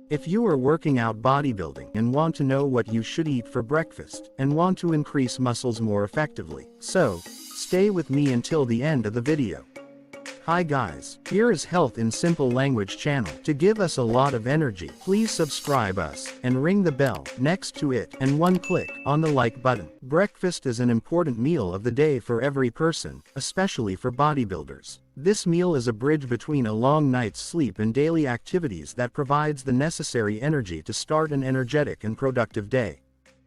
If you are working out bodybuilding and want to know what you should eat for breakfast and want to increase muscles more effectively, so stay with me until the end of the video. Hi guys, here is Health in Simple Language channel. To give us a lot of energy, please subscribe us and ring the bell next to it and one click on the like button. Breakfast is an important meal of the day for every person, especially for bodybuilders. This meal is a bridge between a long night's sleep and daily activities that provides the necessary energy to start an energetic and productive day.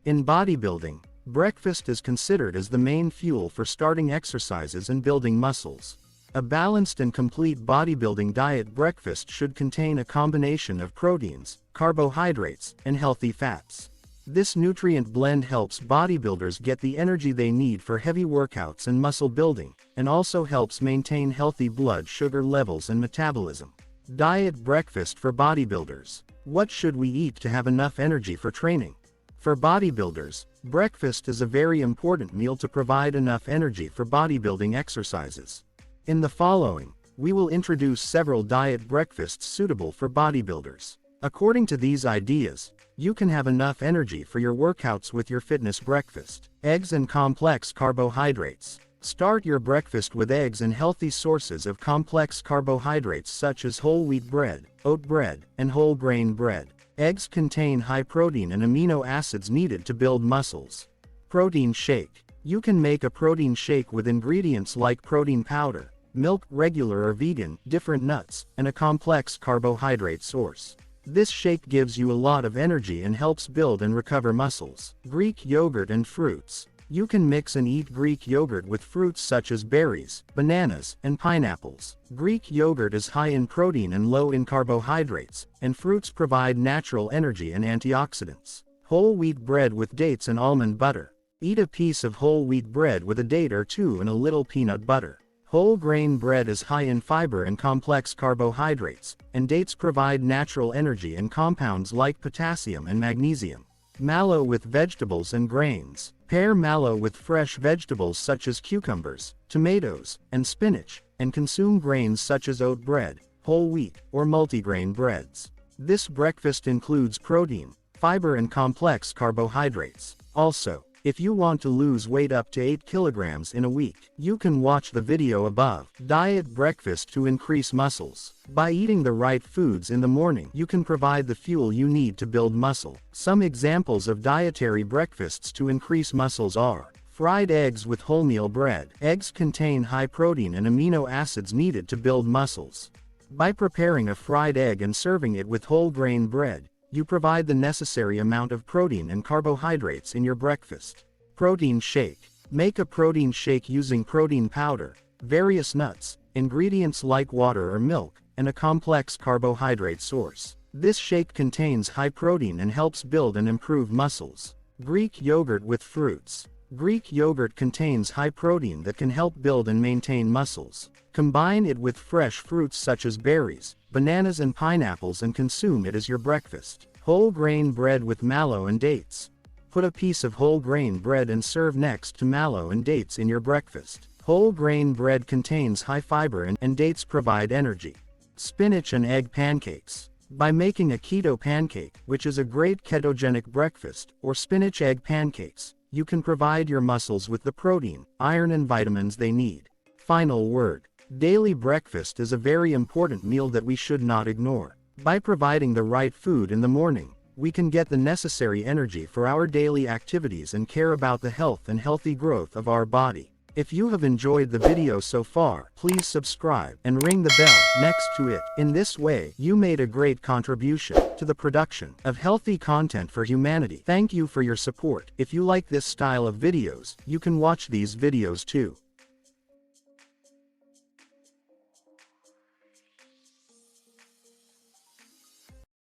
In bodybuilding, breakfast is considered as the main fuel for starting exercises and building muscles. A balanced and complete bodybuilding diet breakfast should contain a combination of proteins, carbohydrates, and healthy fats. This nutrient blend helps bodybuilders get the energy they need for heavy workouts and muscle building, and also helps maintain healthy blood sugar levels and metabolism. Diet breakfast for bodybuilders. What should we eat to have enough energy for training? For bodybuilders, breakfast is a very important meal to provide enough energy for bodybuilding exercises. In the following, we will introduce several diet breakfasts suitable for bodybuilders. According to these ideas, you can have enough energy for your workouts with your fitness breakfast. Eggs and complex carbohydrates. Start your breakfast with eggs and healthy sources of complex carbohydrates such as whole wheat bread, oat bread, and whole grain bread. Eggs contain high protein and amino acids needed to build muscles. Protein shake. You can make a protein shake with ingredients like protein powder, milk, regular or vegan, different nuts, and a complex carbohydrate source. This shake gives you a lot of energy and helps build and recover muscles. Greek yogurt and fruits. You can mix and eat Greek yogurt with fruits such as berries, bananas, and pineapples. Greek yogurt is high in protein and low in carbohydrates, and fruits provide natural energy and antioxidants. Whole wheat bread with dates and almond butter. Eat a piece of whole wheat bread with a date or two and a little peanut butter. Whole grain bread is high in fiber and complex carbohydrates, and dates provide natural energy and compounds like potassium and magnesium. Mallow with vegetables and grains. Pair mallow with fresh vegetables such as cucumbers, tomatoes, and spinach, and consume grains such as oat bread, whole wheat, or multigrain breads. This breakfast includes protein, fiber, and complex carbohydrates. Also, if you want to lose weight up to 8 kilograms in a week, you can watch the video above. Diet breakfast to increase muscles. By eating the right foods in the morning, you can provide the fuel you need to build muscle. Some examples of dietary breakfasts to increase muscles are fried eggs with wholemeal bread. Eggs contain high protein and amino acids needed to build muscles. By preparing a fried egg and serving it with whole grain bread, you provide the necessary amount of protein and carbohydrates in your breakfast. Protein shake. Make a protein shake using protein powder, various nuts, ingredients like water or milk, and a complex carbohydrate source. This shake contains high protein and helps build and improve muscles. Greek yogurt with fruits. Greek yogurt contains high protein that can help build and maintain muscles. Combine it with fresh fruits such as berries, bananas, and pineapples and consume it as your breakfast. Whole grain bread with mallow and dates. Put a piece of whole grain bread and serve next to mallow and dates in your breakfast. Whole grain bread contains high fiber and dates provide energy. Spinach and egg pancakes. By making a keto pancake, which is a great ketogenic breakfast, or spinach egg pancakes, you can provide your muscles with the protein, iron, and vitamins they need. Final word. Daily breakfast is a very important meal that we should not ignore. By providing the right food in the morning, we can get the necessary energy for our daily activities and care about the health and healthy growth of our body. If you have enjoyed the video so far, please subscribe and ring the bell next to it. In this way, you made a great contribution to the production of healthy content for humanity. Thank you for your support. If you like this style of videos, you can watch these videos too.